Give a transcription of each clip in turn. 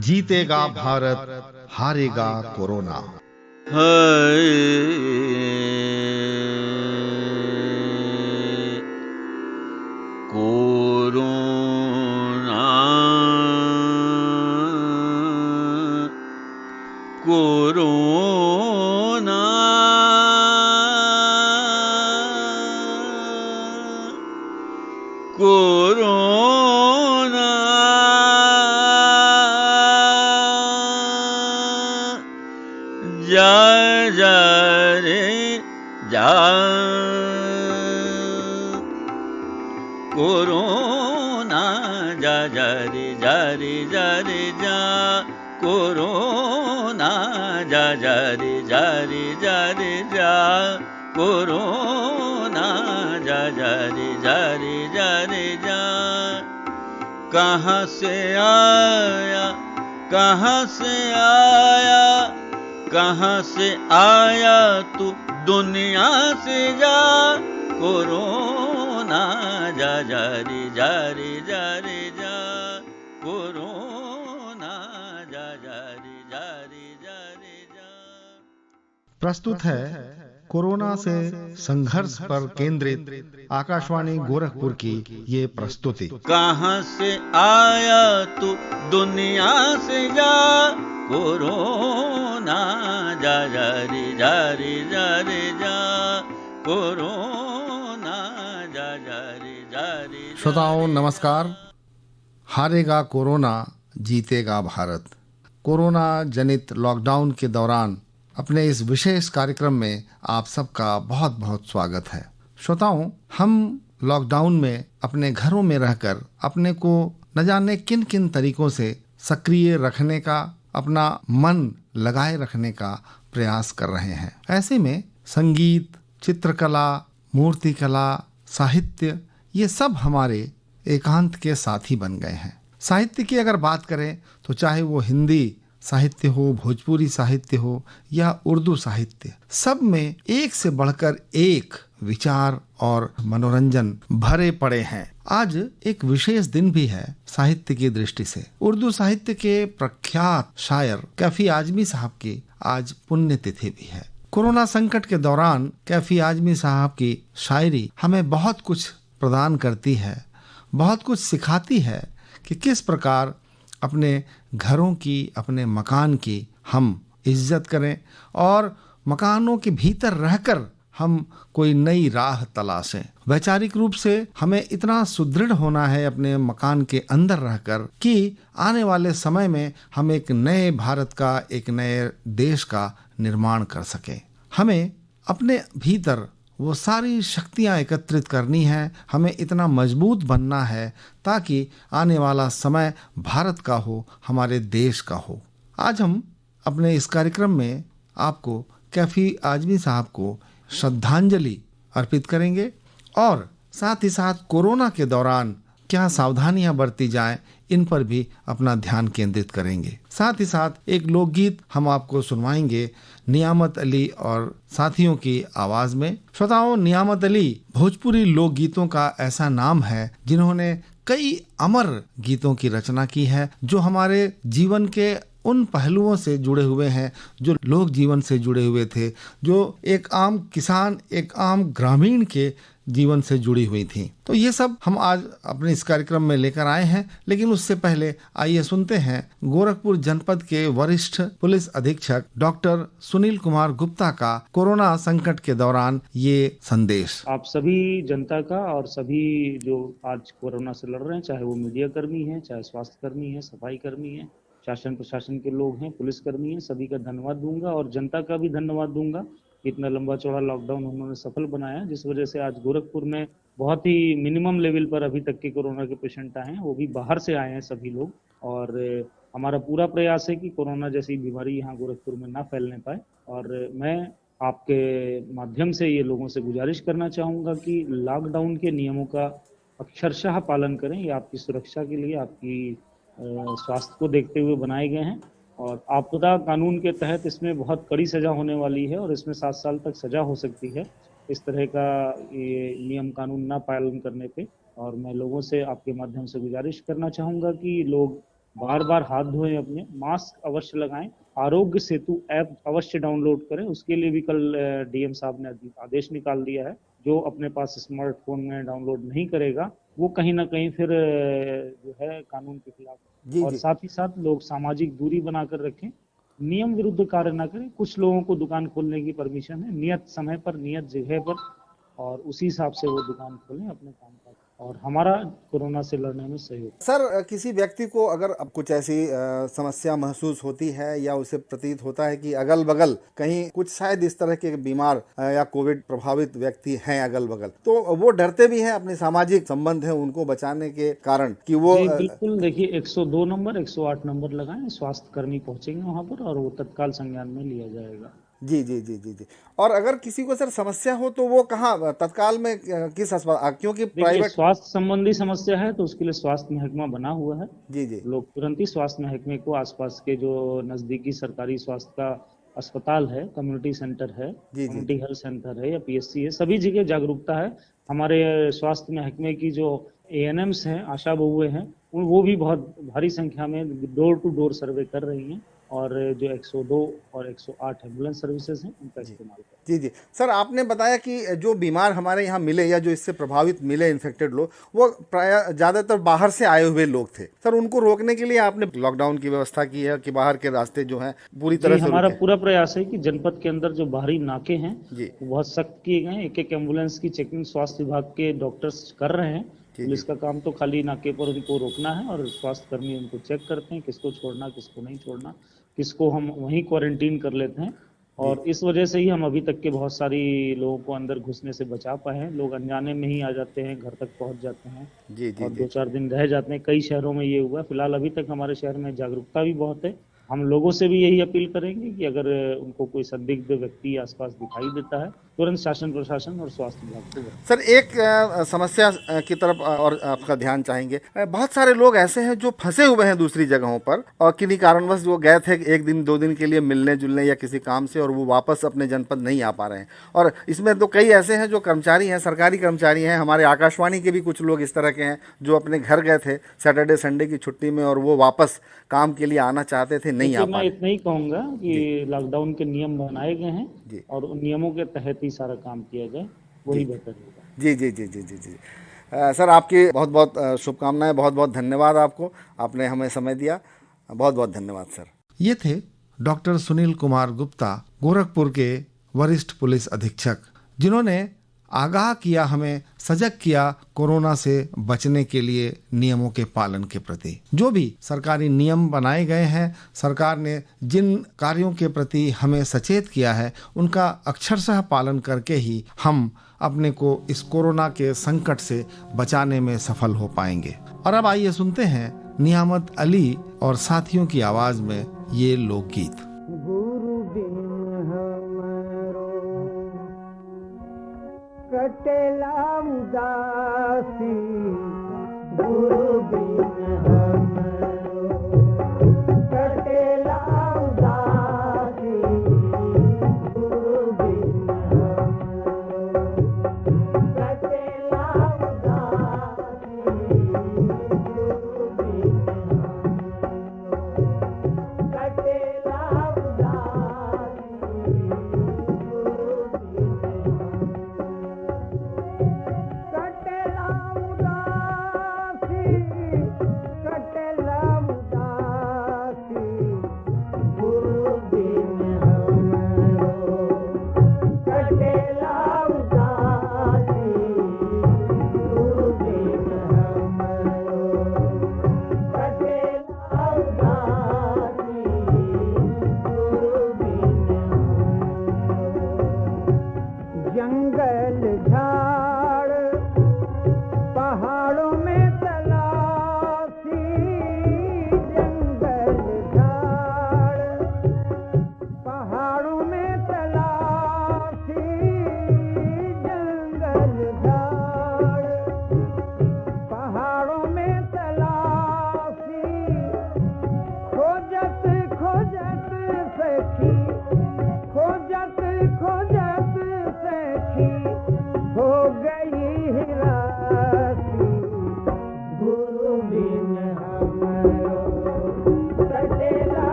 जीतेगा भारत, हारेगा corona. Corona corona corona जा जा रे जा कोरोना जा जा रे जा रे जा रे जा कोरोना जा जा रे जा रे जा रे जा कोरोना जा जा रे जा रे जा रे जा। कहाँ से आया कहाँ से आया कहाँ से आया तू दुनिया से जा कोरोना जा जा रे जा रे जा रे जा कोरोना जा जा रे जा रे जा रे जा। प्रस्तुत है कोरोना से संघर्ष पर केंद्रित आकाशवाणी गोरखपुर की ये प्रस्तुति। कहाँ से आया तू दुनिया से जा कोरोना जा जा रे जा रे जा रे जा कोरोना जा जा रे जा रे। श्रोताओं नमस्कार। हारेगा कोरोना, जीतेगा भारत। कोरोना जनित लॉकडाउन के दौरान अपने इस विशेष कार्यक्रम में आप सबका बहुत बहुत स्वागत है। श्रोताओं, हम लॉकडाउन में अपने घरों में रहकर अपने को न जाने किन किन तरीकों से सक्रिय रखने का, अपना मन लगाए रखने का प्रयास कर रहे हैं। ऐसे में संगीत, चित्रकला, मूर्तिकला, साहित्य, ये सब हमारे एकांत के साथी बन गए हैं। साहित्य की अगर बात करें तो चाहे वो हिंदी साहित्य हो, भोजपुरी साहित्य हो या उर्दू साहित्य, सब में एक से बढ़कर एक विचार और मनोरंजन भरे पड़े हैं। आज एक विशेष दिन भी है साहित्य की दृष्टि से। उर्दू साहित्य के प्रख्यात शायर कैफी आजमी साहब की आज पुण्यतिथि भी है। कोरोना संकट के दौरान कैफी आजमी साहब की शायरी हमें बहुत कुछ प्रदान करती है, बहुत कुछ सिखाती है कि किस प्रकार अपने घरों की, अपने मकान की हम इज्जत करें और मकानों के भीतर रहकर हम कोई नई राह तलाशें। वैचारिक रूप से हमें इतना सुदृढ़ होना है अपने मकान के अंदर रहकर कि आने वाले समय में हम एक नए भारत का, एक नए देश का निर्माण कर सकें। हमें अपने भीतर वो सारी शक्तियाँ एकत्रित करनी है, हमें इतना मजबूत बनना है ताकि आने वाला समय भारत का हो, हमारे देश का हो। आज हम अपने इस कार्यक्रम में आपको कैफी आजमी साहब को श्रद्धांजलि अर्पित करेंगे और साथ ही साथ कोरोना के दौरान क्या सावधानियां बरती जाएं, इन पर भी अपना ध्यान केंद्रित करेंगे। साथ ही साथ एक लोकगीत हम आपको सुनवाएंगे नियामत अली और साथियों की आवाज में। श्रोताओं, नियामत अली भोजपुरी लोकगीतों का ऐसा नाम है जिन्होंने कई अमर गीतों की रचना की है, जो हमारे जीवन के उन पहलुओं से जुड़े हुए हैं जो लोक जीवन से जुड़े हुए थे, जो एक आम किसान, एक आम ग्रामीण के जीवन से जुड़ी हुई थी। तो ये सब हम आज अपने इस कार्यक्रम में लेकर आए हैं। लेकिन उससे पहले आइए सुनते हैं गोरखपुर जनपद के वरिष्ठ पुलिस अधीक्षक डॉक्टर सुनील कुमार गुप्ता का कोरोना संकट के दौरान ये संदेश। आप सभी जनता का और सभी जो आज कोरोना से लड़ रहे हैं, चाहे वो मीडिया कर्मी हैं, चाहे स्वास्थ्य कर्मी हैं, सफाई कर्मी हैं, शासन प्रशासन के लोग हैं, पुलिस कर्मी हैं, सभी का धन्यवाद दूंगा और जनता का भी धन्यवाद दूंगा। इतना लंबा चौड़ा लॉकडाउन उन्होंने सफल बनाया, जिस वजह से आज गोरखपुर में बहुत ही मिनिमम लेवल पर अभी तक के कोरोना के पेशेंट आए हैं, वो भी बाहर से आए हैं सभी लोग। और हमारा पूरा प्रयास है कि कोरोना जैसी बीमारी यहाँ गोरखपुर में ना फैलने पाए। और मैं आपके माध्यम से ये लोगों से गुजारिश करना चाहूँगा कि लॉकडाउन के नियमों का अक्षरशः पालन करें। ये आपकी सुरक्षा के लिए, आपकी स्वास्थ्य को देखते हुए बनाए गए हैं और आपदा कानून के तहत इसमें बहुत कड़ी सजा होने वाली है और इसमें 7 साल तक सजा हो सकती है इस तरह का ये नियम कानून ना पालन करने पे। और मैं लोगों से आपके माध्यम से गुजारिश करना चाहूँगा कि लोग बार बार हाथ धोएं, अपने मास्क अवश्य लगाएं, आरोग्य सेतु ऐप अवश्य डाउनलोड करें। उसके लिए भी कल डीएम साहब ने आदेश निकाल दिया है। जो अपने पास स्मार्टफोन में डाउनलोड नहीं करेगा वो कहीं ना कहीं फिर जो है कानून के खिलाफ। जी और जी साथ ही साथ लोग सामाजिक दूरी बनाकर रखें, नियम विरुद्ध कार्य ना करें। कुछ लोगों को दुकान खोलने की परमिशन है, नियत समय पर नियत जगह पर, और उसी हिसाब से वो दुकान खोलें, अपने काम काज, और हमारा कोरोना से लड़ने में सहयोग। सर, किसी व्यक्ति को अगर अब कुछ ऐसी समस्या महसूस होती है या उसे प्रतीत होता है कि अगल बगल कहीं कुछ शायद इस तरह के बीमार या कोविड प्रभावित व्यक्ति हैं अगल बगल, तो वो डरते भी हैं अपने सामाजिक संबंध है उनको बचाने के कारण कि वो जी बिल्कुल, देखिए 102 नंबर 108 नंबर लगाएं, स्वास्थ्य कर्मी पहुंचेंगे वहां पर और वो तत्काल संज्ञान में लिया जाएगा। जी जी जी जी जी। और अगर किसी को सर समस्या हो तो वो कहाँ तत्काल में किस अस्पताल, क्योंकि देखिए प्राइवेट। स्वास्थ्य संबंधी समस्या है तो उसके लिए स्वास्थ्य महकमा बना हुआ है। जी जी लोग तुरंत ही स्वास्थ्य महकमे को, आसपास के जो नजदीकी सरकारी स्वास्थ्य का अस्पताल है, कम्युनिटी सेंटर है, जी जी कम्युनिटी हेल्थ सेंटर है या पीएचसी है, सभी जगह जागरूकता है। हमारे स्वास्थ्य महकमे की जो एएनएम्स हैं, आशा बहुएं हैं, वो भी बहुत भारी संख्या में डोर टू डोर सर्वे कर रही हैं और जो 102 और 108 एम्बुलेंस सर्विसेज हैं उनका इस्तेमाल करें। जी जी। सर, आपने बताया कि जो बीमार हमारे यहाँ मिले या जो इससे प्रभावित मिले इन्फेक्टेड लोग, वो प्राय ज़्यादातर बाहर से आए हुए लोग थे। सर, उनको रोकने के लिए आपने लॉकडाउन की व्यवस्था की है कि बाहर के रास्ते जो हैं पूरी तरह से हमारा रुके? पूरा प्रयास है कि जनपद के अंदर जो बाहरी नाके हैं जी वो बहुत सख्त किए गए हैं। एक एक एम्बुलेंस की चेकिंग स्वास्थ्य विभाग के डॉक्टर्स कर रहे हैं। जी पुलिस का काम तो खाली नाके पर उनको रोकना है और स्वास्थ्य कर्मी उनको चेक करते हैं, किसको छोड़ना किसको नहीं छोड़ना, किसको हम वहीं क्वारंटीन कर लेते हैं। और इस वजह से ही हम अभी तक के बहुत सारी लोगों को अंदर घुसने से बचा पाए हैं। लोग अनजाने में ही आ जाते हैं, घर तक पहुंच जाते हैं जी जी और जी 2-4 दिन रह जाते हैं। कई शहरों में ये हुआ। फिलहाल अभी तक हमारे शहर में जागरूकता भी बहुत है। हम लोगों से भी यही अपील करेंगे कि अगर उनको कोई संदिग्ध व्यक्ति आसपास दिखाई देता है, तुरंत शासन प्रशासन और स्वास्थ्य विभाग को बताएं। सर, एक समस्या की तरफ और आपका ध्यान चाहेंगे। बहुत सारे लोग ऐसे हैं जो फंसे हुए हैं दूसरी जगहों पर और किन्हीं कारणवश वो गए थे 1 दिन 2 दिन के लिए मिलने जुलने या किसी काम से, और वो वापस अपने जनपद नहीं आ पा रहे हैं। और इसमें तो कई ऐसे हैं जो कर्मचारी हैं, सरकारी कर्मचारी हैं। हमारे आकाशवाणी के भी कुछ लोग इस तरह के हैं जो अपने घर गए थे सैटरडे संडे की छुट्टी में और वो वापस काम के लिए आना चाहते थे, नहीं आ मैं पाए। इतना ही कहूंगा कि लॉकडाउन के नियम बनाए गए हैं जी और उन नियमों के तहत ही सारा काम किया जाए, वही बेहतर होगा। जी जी जी जी जी जी। सर, आपकी बहुत बहुत शुभकामनाएं, बहुत बहुत धन्यवाद आपको, आपने हमें समय दिया। बहुत बहुत धन्यवाद सर। ये थे डॉक्टर सुनील कुमार गुप्ता, गोरखपुर के वरिष्ठ पुलिस अधीक्षक, जिन्होंने आगाह किया, हमें सजग किया कोरोना से बचने के लिए नियमों के पालन के प्रति। जो भी सरकारी नियम बनाए गए हैं, सरकार ने जिन कार्यों के प्रति हमें सचेत किया है, उनका अक्षरशः पालन करके ही हम अपने को इस कोरोना के संकट से बचाने में सफल हो पाएंगे। और अब आइए सुनते हैं नियामत अली और साथियों की आवाज में ये लोकगीत। गुरु बिन हमरो कटेला उदासी, गुरु बिन हमरो कटेला उदासी, गुरु बिन हमरो कटेला उदासी, गुरु बिन कटेला उदासी, गुरु बिन कटेला उदासी,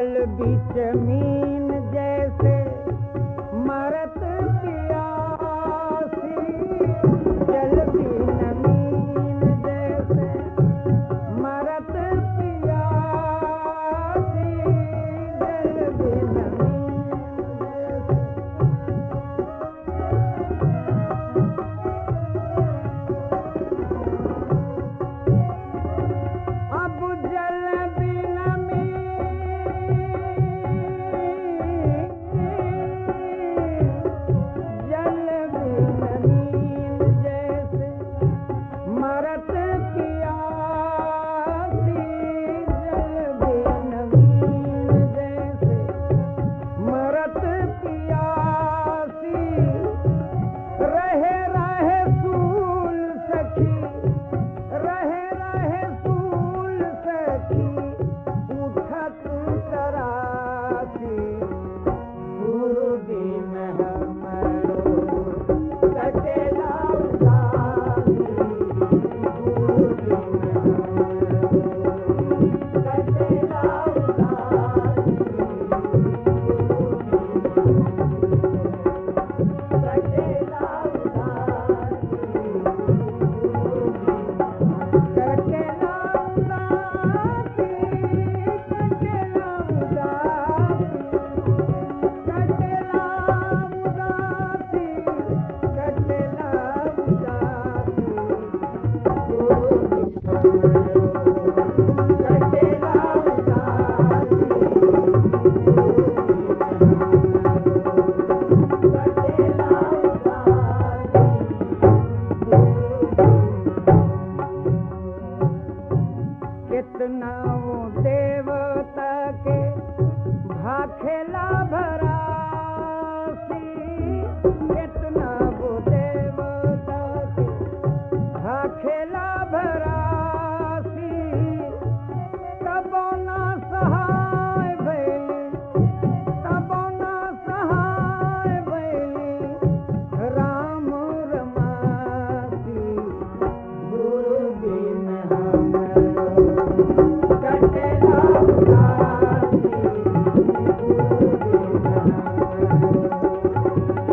जल बीच मीन जैसे मरत प्यासी, जल बीच मीन जैसे मरत प्यासी, जल बीच मीन जैसे। अब जल बिन जल बिन नील जैसे मरत प्यासी, जल बिन नील जैसे मरत प्यासी, रहे रहे सूल सखी, रहे रहे सूल सखी, उठत तरासी, गुरुदिन हमरो कटेला उदासी, गुरुदिन हमरो कटेला उदासी, कटेला कितना वो देवता के भाखेला भरासी, कितना वो देवता के भाखेला भरासी, तबो ना सहाय भैली, तबो ना सहाय भैली, राम रमासी, गुरुदिन हमरो कटेला उदासी, गुरुदिन हमरो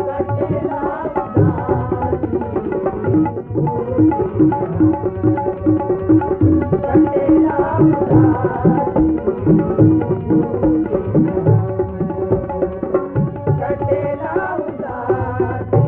कटेला उदासी, गुरुदिन हमरो कटेला उदासी, गुरुदिन हमरो कटेला उदासी,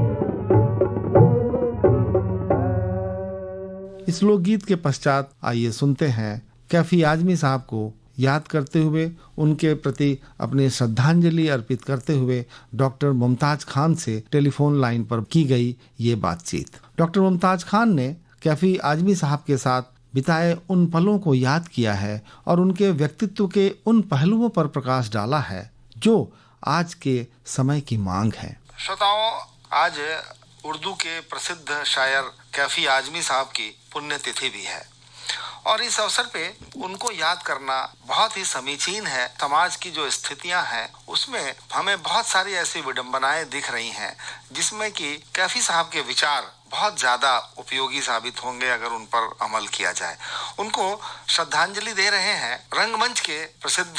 इस लोकगीत के पश्चात आइए सुनते हैं कैफी आजमी साहब को याद करते हुए, उनके प्रति अपनी श्रद्धांजलि अर्पित करते हुए डॉक्टर मुमताज खान से टेलीफोन लाइन पर की गई ये बातचीत। डॉक्टर मुमताज खान ने कैफी आजमी साहब के साथ बिताए उन पलों को याद किया है और उनके व्यक्तित्व के उन पहलुओं पर प्रकाश डाला है जो आज के समय की मांग है। श्रोताओं, आज उर्दू के प्रसिद्ध शायर कैफी आजमी साहब की पुण्यतिथि भी है और इस अवसर पे उनको याद करना बहुत ही समीचीन है। समाज की जो स्थितियां हैं उसमें हमें बहुत सारी ऐसी विडंबनाएं दिख रही हैं जिसमें कि कैफी साहब के विचार बहुत ज्यादा उपयोगी साबित होंगे अगर उन पर अमल किया जाए। उनको श्रद्धांजलि दे रहे हैं रंगमंच के प्रसिद्ध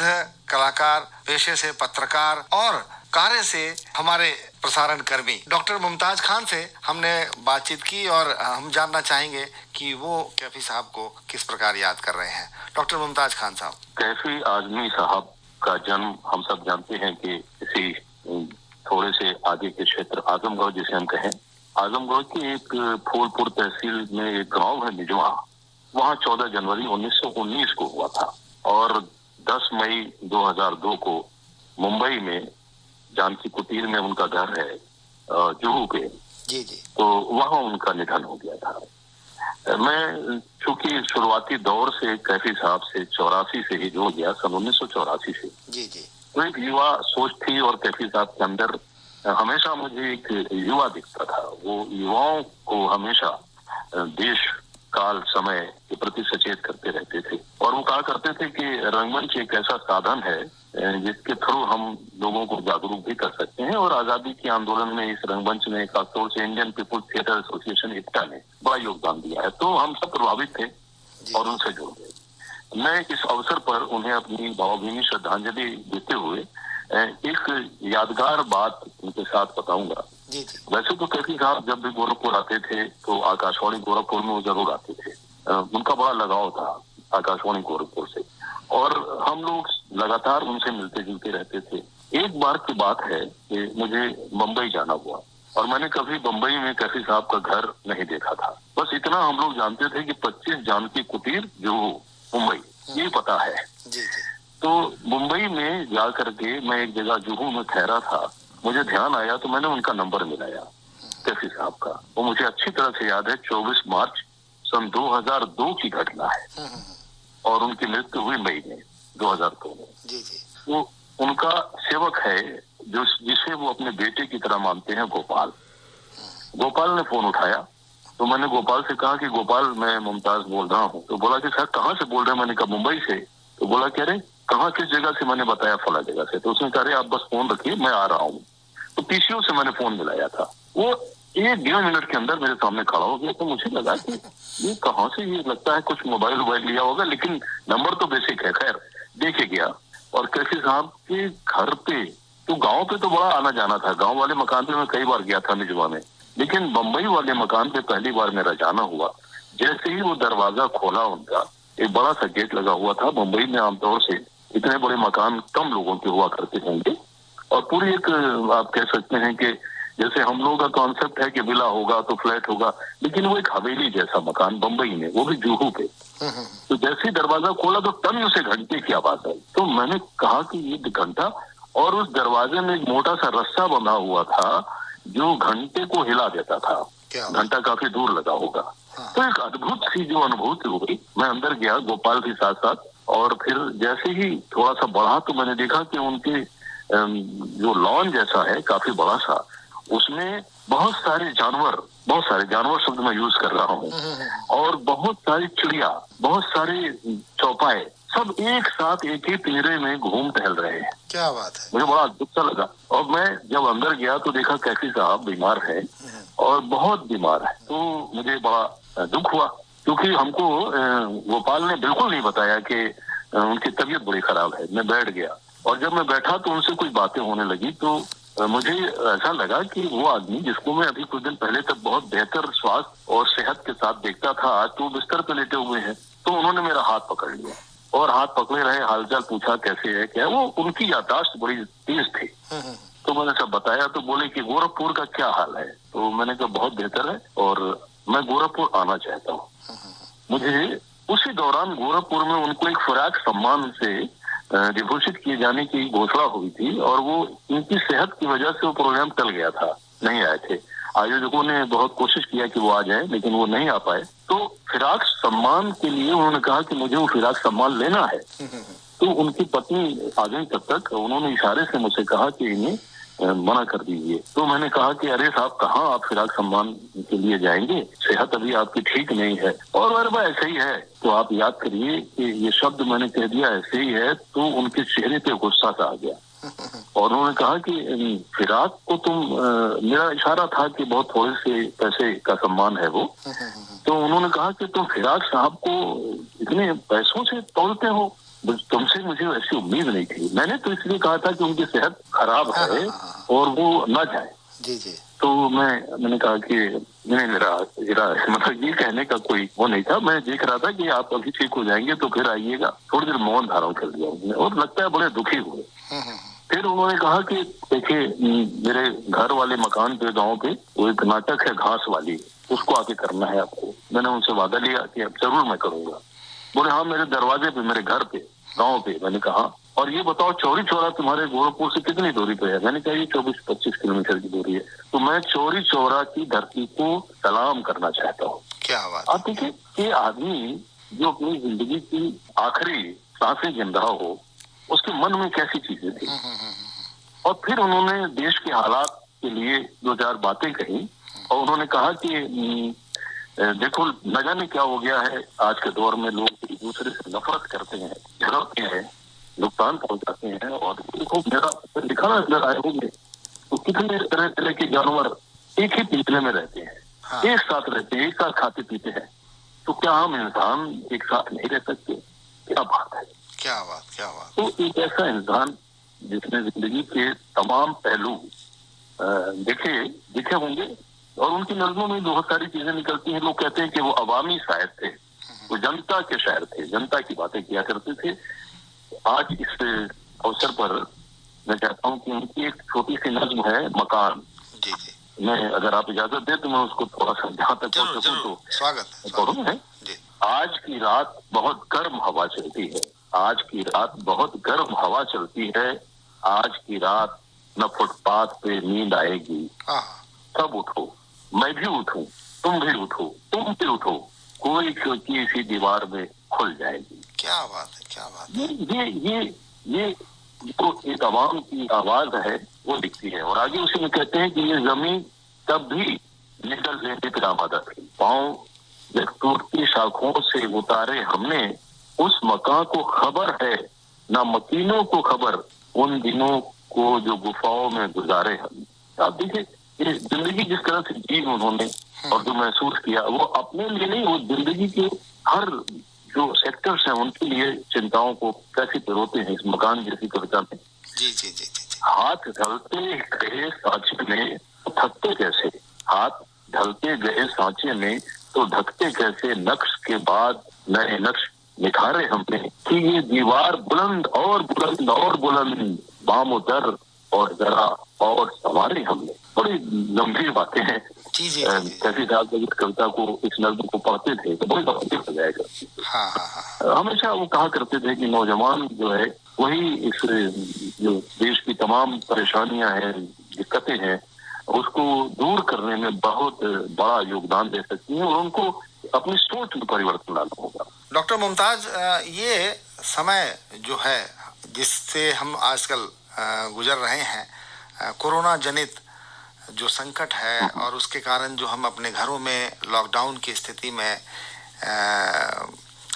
कलाकार, पेशे से पत्रकार और कार्य से हमारे प्रसारण कर्मी डॉक्टर मुमताज खान से हमने बातचीत की और हम जानना चाहेंगे कि वो कैफी साहब को किस प्रकार याद कर रहे हैं। डॉक्टर मुमताज खान साहब। कैफी आजमी साहब का जन्म हम सब जानते हैं कि किसी थोड़े से आगे के क्षेत्र आजमगढ़ जिसे हम कहें, आजमगढ़ की एक फूलपुर तहसील में एक गांव है निजवा, वहाँ 14 जनवरी 1919 को हुआ था और 10 मई 2002 को मुंबई में जानकी कुटीर में उनका घर है जुहू पे, जी, तो वहाँ उनका निधन हो गया था। मैं चूंकि शुरुआती दौर से कैफी साहब से 84 से ही जुड़ गया, सन 1984 से, जी, तो एक युवा सोच थी और कैफी साहब के अंदर हमेशा मुझे एक युवा दिखता था। वो युवाओं को हमेशा देश काल समय के प्रति सचेत करते रहते थे और वो कहा करते थे कि रंगमंच एक ऐसा साधन है जिसके थ्रू हम लोगों को जागरूक भी कर सकते हैं और आजादी के आंदोलन में इस रंगमंच ने खासतौर से Indian peoples theatre association IPTA ने बड़ा योगदान दिया है। तो हम सब प्रभावित थे और उनसे जुड़ गए। मैं इस अवसर पर उन्हें अपनी भावभीनी श्रद्धांजलि देते हुए एक यादगार बात उनके साथ बताऊंगा। जी जी। वैसे तो कैफी साहब जब भी गोरखपुर आते थे तो आकाशवाणी गोरखपुर में वो जरूर आते थे। उनका बड़ा लगाव था आकाशवाणी गोरखपुर से और हम लोग लगातार उनसे मिलते जुलते रहते थे। एक बार की बात है कि मुझे बम्बई जाना हुआ और मैंने कभी बम्बई में कैफी साहब का घर नहीं देखा था। बस इतना हम लोग जानते थे कि 25 जानकी कुटीर जो मुंबई, ये पता है। जी जी। तो मुंबई में जा करके मैं एक जगह जुहू में ठहरा था, मुझे ध्यान आया तो मैंने उनका नंबर मिलाया कैफी साहब का। वो मुझे अच्छी तरह से याद है, 24 मार्च सन 2002 की घटना है और उनकी मृत्यु हुई मई में 2002 में। जी जी। वो उनका सेवक है जो जिसे वो अपने बेटे की तरह मानते हैं, गोपाल। गोपाल ने फोन उठाया तो मैंने गोपाल से कहा कि गोपाल मैं मुमताज बोल रहा हूँ। तो बोला कि सर कहाँ से बोल रहे हैं? मैंने कहा मुंबई से। तो बोला कि अरे कहाँ किस जगह से? मैंने बताया फला जगह से। तो उसने कहा अरे आप बस फोन रखिए मैं आ रहा हूँ। तो पीसीओ से मैंने फोन मिलाया था। वो 1-1.5 मिनट के अंदर मेरे सामने खड़ा हो गया। तो मुझे लगा कि ये कहाँ से, ये लगता है कुछ मोबाइल लिया होगा, लेकिन नंबर तो बेसिक है। खैर देखे गया और कैफी साहब के घर पे, तो गांव पे तो बड़ा आना जाना था, गांव वाले मकान पे मैं कई बार गया था निजवा में, लेकिन बम्बई वाले मकान पे पहली बार मेरा जाना हुआ। जैसे ही वो दरवाजा खोला उनका, एक बड़ा सा गेट लगा हुआ था। मुंबई में आमतौर से इतने बड़े मकान कम लोगों के हुआ करते होंगे और पूरी एक आप कह सकते हैं कि जैसे हम लोगों का कॉन्सेप्ट है कि विला होगा तो फ्लैट होगा, लेकिन वो एक हवेली जैसा मकान बम्बई में, वो भी जुहू पे। तो जैसे ही दरवाजा खोला तो टन से घंटे की आवाज आई। तो मैंने कहा कि ये घंटा, और उस दरवाजे में एक मोटा सा रस्सा बंधा हुआ था जो घंटे को हिला देता था। घंटा काफी दूर लगा होगा। तो एक अद्भुत सी जो अनुभूति हुई, मैं अंदर गया गोपाल के साथ साथ, और फिर जैसे ही थोड़ा सा बढ़ा तो मैंने देखा कि उनके जो लॉन जैसा है काफी बड़ा सा, उसमें बहुत सारे जानवर शब्द मैं यूज कर रहा हूँ, और बहुत सारी चिड़िया, बहुत सारे चौपाए, सब एक साथ एक ही पिंजरे में घूम टहल रहे हैं। क्या बात है। मुझे बड़ा अद्भुत सा लगा। और मैं जब अंदर गया तो देखा कैफी साहब बीमार है और बहुत बीमार है। तो मुझे बड़ा दुख हुआ क्योंकि हमको गोपाल ने बिल्कुल नहीं बताया कि उनकी तबीयत बड़ी खराब है। मैं बैठ गया और जब मैं बैठा तो उनसे कुछ बातें होने लगी तो मुझे ऐसा लगा कि वो आदमी जिसको मैं अभी कुछ दिन पहले तक बहुत बेहतर स्वास्थ्य और सेहत के साथ देखता था, आज तो बिस्तर पे लेटे हुए हैं। तो उन्होंने मेरा हाथ पकड़ लिया और हाथ पकड़े रहे, हालचाल पूछा कैसे है क्या। वो उनकी याददाश्त बड़ी तेज थी। तो मैंने सब बताया तो बोले कि गोरखपुर का क्या हाल है। तो मैंने कहा बहुत बेहतर है और मैं गोरखपुर आना चाहता हूँ। मुझे उसी दौरान गोरखपुर में उनको एक खुराक सम्मान से विभूषित किए जाने की घोषणा हुई थी और वो इनकी सेहत की वजह से वो प्रोग्राम टल गया था, नहीं आए थे। आयोजकों ने बहुत कोशिश किया कि वो आ जाए लेकिन वो नहीं आ पाए। तो फिराक सम्मान के लिए उन्होंने कहा कि मुझे वो फिराक सम्मान लेना है। तो उनकी पत्नी आ गई, तब तक उन्होंने इशारे से मुझसे कहा कि इन्हें मना कर दीजिए। तो मैंने कहा कि अरे साहब कहाँ आप फिराक सम्मान के लिए जाएंगे, सेहत अभी आपकी ठीक नहीं है। और अरे भाई ऐसे ही है। तो आप याद करिए कि ये शब्द मैंने कह दिया ऐसे ही है, तो उनके चेहरे पे गुस्सा सा आ गया और उन्होंने कहा कि फिराक को तुम, मेरा इशारा था कि बहुत थोड़े से पैसे का सम्मान है वो। तो उन्होंने कहा कि तुम फिराक साहब को इतने पैसों से तोलते हो, तुमसे मुझे ऐसी उम्मीद नहीं थी। मैंने तो इसलिए कहा था कि उनकी सेहत खराब है और वो न जाए। जी जी। तो मैंने कहा कि नहीं, मेरा मतलब ये कहने का कोई वो नहीं था। मैं देख रहा था कि आप अभी ठीक हो जाएंगे तो फिर आइएगा। थोड़ी देर मौन धारण कर दिया उन्होंने और लगता है बड़े दुखी हुए। फिर उन्होंने कहा कि देखिए मेरे घर वाले मकान पे, गांव पे, वो एक नाटक है घास वाली, उसको आके करना है आपको। मैंने उनसे वादा लिया कि अब जरूर मैं करूंगा। बोले हाँ मेरे दरवाजे पे, मेरे घर पे, गांव पे। मैंने कहा और ये बताओ चौरी चौरा तुम्हारे गोरखपुर से कितनी दूरी पे है? मैंने कहा ये 24-25 किलोमीटर की दूरी है। तो मैं चौरी चौरा की धरती को सलाम करना चाहता हूँ। क्या बात। आप देखिए ये आदमी जो अपनी जिंदगी की आखिरी सांसें गिन रहा हो, उसके मन में कैसी चीजें थी। और फिर उन्होंने देश के हालात के लिए 2-4 बातें कही और उन्होंने कहा कि देखो न जाने क्या हो गया है, आज के दौर में लोग एक दूसरे से नफरत करते हैं, झगड़ते हैं, नुकसान पहुंचाते हैं। और देखो मेरा लिखा ना अंदर आए होंगे तो कितने तरह तरह के जानवर एक ही पिंजरे में रहते हैं। हाँ। एक साथ रहते हैं, एक साथ खाते पीते हैं। तो क्या हम इंसान एक साथ नहीं रह सकते? क्या बात है, क्या बात, क्या बात। तो एक ऐसा इंसान जिसने जिंदगी के तमाम पहलू देखे होंगे और उनकी नज़रों में बहुत सारी चीजें निकलती हैं। लोग कहते हैं कि वो अवामी शायर थे, वो जनता के शायर थे, जनता की बातें किया करते थे। आज इस अवसर पर मैं चाहता हूँ कि उनकी एक छोटी सी नज्म है मकान। जी जी, मैं अगर आप इजाजत दे तो मैं उसको थोड़ा सा जहाँ तक पढ़ सकूं तो स्वागत है, पढ़ूं है। जी। आज की रात बहुत गर्म हवा चलती है, आज की रात बहुत गर्म हवा चलती है, आज की रात न फुटपाथ पे नींद आएगी। सब उठो, मैं भी उठूं, तुम भी उठो, तुम भी उठो, कोई खिड़की इसी दीवार में खुल जाएगी। क्या बात है, क्या बात है। ये जो एक आवाम की आवाज है वो दिखती है। और आगे उसी में कहते हैं कि ये जमीन तब भी निकल लेने पर आमादा थी, पाँव टूटती शाखों से उतारे हमने, उस मकान को खबर है ना मकीनों को खबर, उन दिनों को जो गुफाओं में गुजारे हमने। आप देखिए ये जिंदगी जिस तरह से जी उन्होंने और जो महसूस किया, वो अपने लिए नहीं, वो जिंदगी के हर जो सेक्टर्स हैं उनके लिए चिंताओं को कैसे पिरोते हैं इस मकान जैसी कविता में। जी जी जी जी। हाथ ढलते गए सांचे में तो थकते कैसे, हाथ ढलते गए सांचे में तो ढकते कैसे, नक्श के बाद नए नक्श निखारे हमने कि ये दीवार बुलंद और बुलंद और बुलंद, बामुदर और जरा और संवारे हमने। बड़ी गंभीर बातें हैं। जी जी, कैसी साहब जब इस कविता को, इस नज्म को पढ़ते थे तो बड़ी बातें हो जाएगा। हाँ हाँ हाँ। हमेशा वो कहा करते थे कि नौजवान जो है वही इस जो देश की तमाम परेशानियां हैं, दिक्कतें हैं, उसको दूर करने में बहुत बड़ा योगदान दे सकती हैं और उनको अपनी सोच में परिवर्तन लाना होगा। डॉक्टर मुमताज, ये समय जो है जिससे हम आजकल गुजर रहे हैं, कोरोना जनित जो संकट है और उसके कारण जो हम अपने घरों में लॉकडाउन की स्थिति में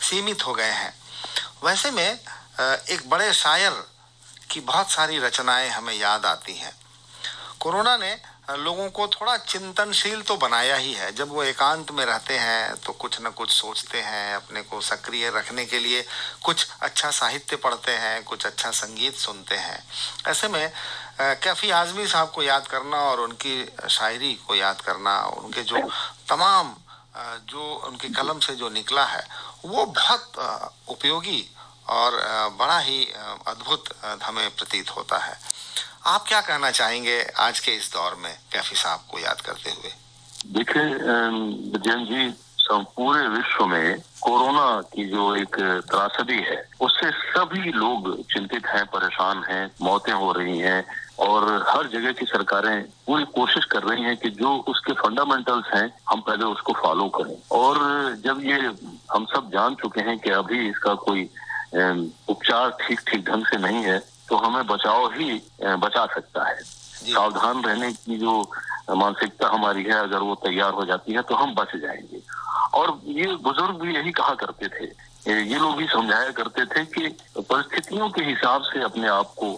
सीमित हो गए हैं, वैसे में एक बड़े शायर की बहुत सारी रचनाएं हमें याद आती हैं। कोरोना ने लोगों को थोड़ा चिंतनशील तो बनाया ही है। जब वो एकांत में रहते हैं तो कुछ न कुछ सोचते हैं, अपने को सक्रिय रखने के लिए कुछ अच्छा साहित्य पढ़ते हैं, कुछ अच्छा संगीत सुनते हैं। ऐसे में कैफी आज़मी साहब को याद करना और उनकी शायरी को याद करना, उनके जो तमाम जो उनके कलम से जो निकला है वो बहुत उपयोगी और बड़ा ही अद्भुत हमें प्रतीत होता है। आप क्या कहना चाहेंगे आज के इस दौर में कैफी साहब को याद करते हुए? देखिए विजयन जी, पूरे विश्व में कोरोना की जो एक त्रासदी है उससे सभी लोग चिंतित हैं, परेशान हैं, मौतें हो रही हैं और हर जगह की सरकारें पूरी कोशिश कर रही हैं कि जो उसके फंडामेंटल्स हैं हम पहले उसको फॉलो करें। और जब ये हम सब जान चुके हैं कि अभी इसका कोई उपचार ठीक ढंग से नहीं है तो हमें बचाव ही बचा सकता है। सावधान रहने की जो मानसिकता हमारी है अगर वो तैयार हो जाती है तो हम बच जाएंगे। और ये बुजुर्ग भी यही कहा करते थे, ये लोग भी समझाया करते थे कि परिस्थितियों के हिसाब से अपने आप को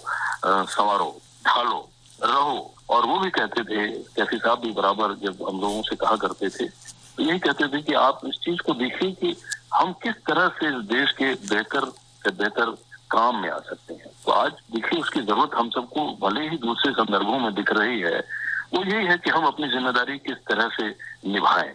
संवारो, ढालो, रहो। और वो भी कहते थे, कैफी साहब भी बराबर जब हम लोगों से कहा करते थे तो यही कहते थे कि आप इस चीज को देखिए कि हम किस तरह से इस देश के बेहतर से बेहतर काम में आ सकते हैं। तो आज देखिए उसकी जरूरत हम सबको भले ही दूसरे संदर्भों में दिख रही है, वो यही है कि हम अपनी जिम्मेदारी किस तरह से निभाएं।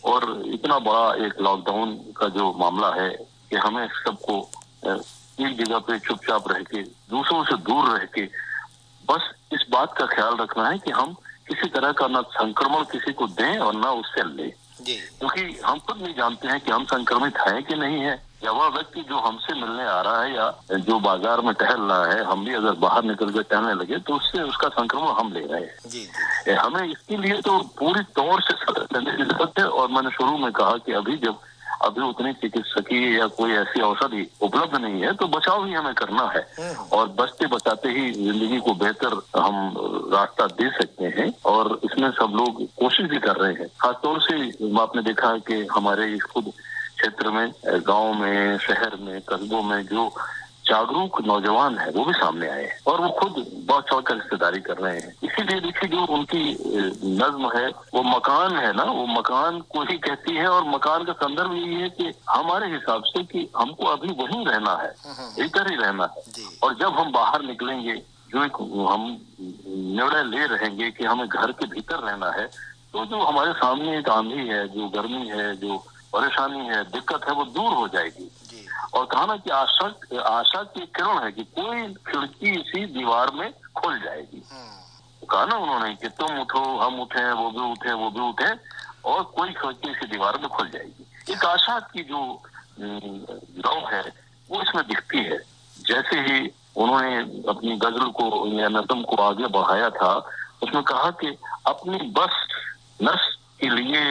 और इतना बड़ा एक लॉकडाउन का जो मामला है कि हमें सबको एक जगह पे चुपचाप रह के, दूसरों से दूर रह के बस इस बात का ख्याल रखना है कि हम किसी तरह का ना संक्रमण किसी को दें और ना उससे लें, क्योंकि हम खुद नहीं जानते हैं कि हम संक्रमित हैं कि नहीं है, या वह व्यक्ति जो हमसे मिलने आ रहा है या जो बाजार में टहल रहा है, हम भी अगर बाहर निकल के टहलने लगे तो उससे उसका संक्रमण हम ले रहे हैं। हमें इसके लिए तो पूरी तौर से सतर्क रहने की जरूरत है। और मैंने शुरू में कहा कि अभी उतनी चिकित्सकीय या कोई ऐसी औषधि उपलब्ध नहीं है तो बचाव ही हमें करना है और बचते बचाते ही जिंदगी को बेहतर हम रास्ता दे सकते हैं। और इसमें सब लोग कोशिश भी कर रहे हैं। खासतौर से आपने देखा है कि हमारे इस खुद क्षेत्र में, गांव में, शहर में, कस्बों में जो जागरूक नौजवान है वो भी सामने आए हैं और वो खुद बहुत चढ़कर हिस्सेदारी कर रहे हैं। इसीलिए देखिए जो उनकी नज्म है वो मकान है ना, वो मकान को ही कहती है और मकान का संदर्भ यही है कि हमारे हिसाब से कि हमको अभी वहीं रहना है, इधर ही रहना है। और जब हम बाहर निकलेंगे, जो एक हम निर्णय ले रहेंगे कि हमें घर के भीतर रहना है, तो जो हमारे सामने एक आंधी है, जो गर्मी है, जो परेशानी है, दिक्कत है, वो दूर हो जाएगी। और कहा ना कि आशा की किरण है कि कोई खिड़की इसी दीवार में खुल जाएगी। कहा ना उन्होंने कि तुम उठो, हम उठे, वो भी उठे और कोई खिड़की इसी दीवार में खुल जाएगी। एक आशा की जो लौ है वो इसमें दिखती है। जैसे ही उन्होंने अपनी गजल को या नज़म को आगे बढ़ाया था, उसमें कहा कि अपनी बस नस के लिए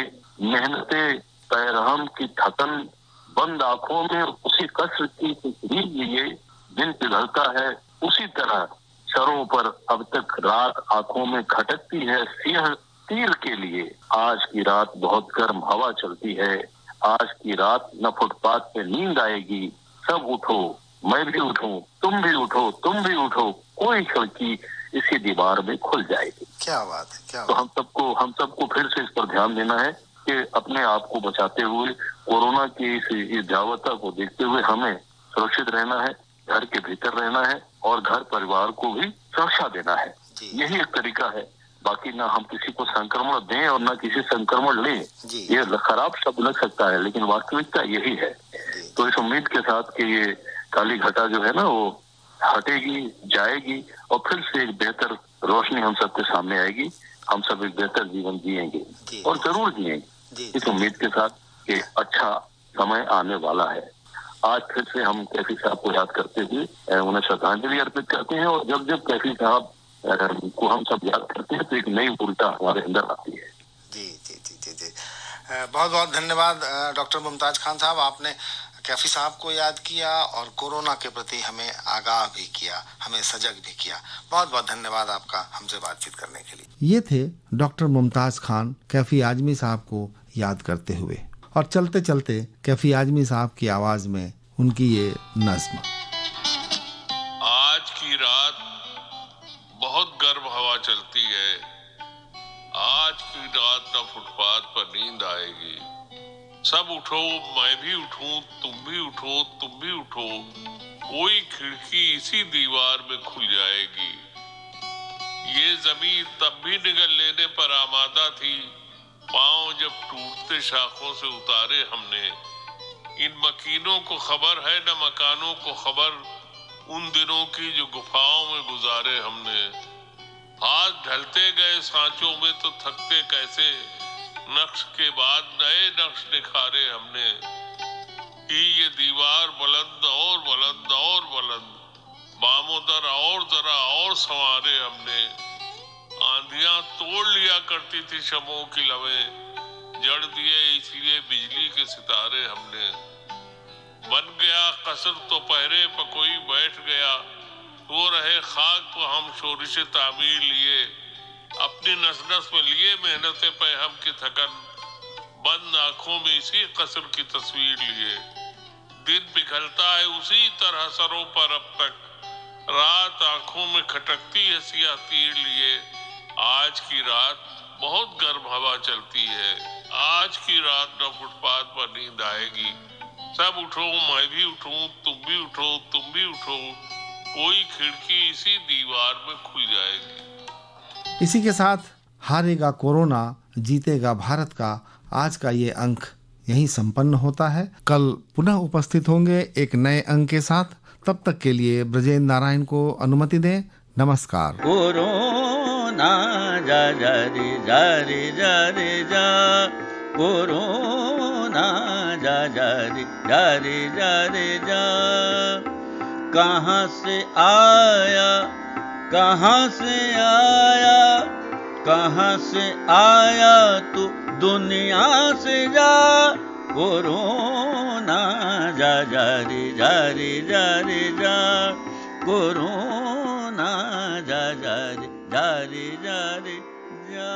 मेहनते पैरहम की थकन, बंद आंखों में उसी कसर की तस्वीर लिए दिन पिघलता है, उसी तरह सरों पर अब तक रात आंखों में खटकती है, सिंह तीर के लिए आज की रात बहुत गर्म हवा चलती है, आज की रात न फुटपाथ पे नींद आएगी, सब उठो, मैं भी उठूं, तुम भी उठो, तुम भी उठो, कोई खिड़की इसी दीवार में खुल जाएगी। क्या बात है, क्या तो हम सबको फिर से इस पर ध्यान देना है कि अपने आप को बचाते हुए, कोरोना की इस भयावहता को देखते हुए हमें सुरक्षित रहना है, घर के भीतर रहना है और घर परिवार को भी सुरक्षा देना है। यही एक तरीका है। बाकी ना हम किसी को संक्रमण दें और ना किसी संक्रमण लें। ये खराब शब्द लग सकता है, लेकिन वास्तविकता यही है। तो इस उम्मीद के साथ कि ये काली घटा जो है ना वो हटेगी, जाएगी और फिर से एक बेहतर रोशनी हम सबके सामने आएगी, हम सब एक बेहतर जीवन जिएंगे और जरूर जिएंगे इस उम्मीद के साथ कि अच्छा समय आने वाला है। आज फिर से हम कैफी साहब को याद करते हुए उन्हें श्रद्धांजलि अर्पित करते हैं और जब जब कैफी साहब को हम सब याद करते हैं तो एक नई ऊर्जा हमारे अंदर आती है। जी जी जी जी जी बहुत बहुत धन्यवाद डॉक्टर मुमताज खान साहब, आपने कैफी साहब को याद किया और कोरोना के प्रति हमें आगाह भी किया, हमें सजग भी किया। बहुत बहुत धन्यवाद आपका हमसे बातचीत करने के लिए। ये थे डॉक्टर मुमताज खान कैफी आजमी साहब को याद करते हुए और चलते चलते कैफी आजमी साहब की आवाज में उनकी ये नज्म। आज की रात बहुत गर्म हवा चलती है, आज की रात न फुटपाथ पर नींद आएगी, सब उठो, मैं भी उठूं, तुम भी उठो, तुम भी उठो, कोई खिड़की इसी दीवार में खुल जाएगी। ये जमीन तब भी निगल लेने पर आमादा थी, पांव जब टूटते शाखों से उतारे हमने। इन मकीनों को खबर है न मकानों को खबर, उन दिनों की जो गुफाओं में गुजारे हमने। हाथ ढलते गए सांचों में तो थकते कैसे, नक्श के बाद नए नक्श निखारे हमने। ये दीवार बुलंद और बुलंद और बुलंद, बामोदर और जरा और संवारे हमने। आंधियां तोड़ लिया करती थी शमों की लवें, जड़ दिए इसलिए बिजली के सितारे हमने। बन गया कसर तो पहरे पर कोई बैठ गया, सो रहे खाक पर हम शोरिश तामीर लिए। अपनी नस नस में लिए मेहनत पे हम की थकन, बंद आंखों में इसी कसर की तस्वीर लिए। दिन पिघलता है उसी तरह सरों पर अब तक, रात आंखों में खटकती है सिया तीर लिए। आज की रात बहुत गर्म हवा चलती है, आज की रात न फुटपाथ पर नींद आएगी। सब उठो, मैं भी उठूं, तुम भी उठो, तुम भी उठो, कोई खिड़की इसी दीवार में खुल जाएगी। इसी के साथ हारेगा कोरोना जीतेगा भारत का आज का ये अंक यहीं संपन्न होता है। कल पुनः उपस्थित होंगे एक नए अंक के साथ। तब तक के लिए ब्रजेंद्र नारायण को अनुमति दें। नमस्कार। कोरोना जा जा रे जा रे जा रे जा, कोरोना जा जा रे जा रे जा रे जा। कहाँ से आया, कहाँ से आया, कहाँ से आया तू दुनिया से जा। कोरोना जा जा रे जा रे जा रे जा, कोरोना जा जा रे जा रे जा रे जा।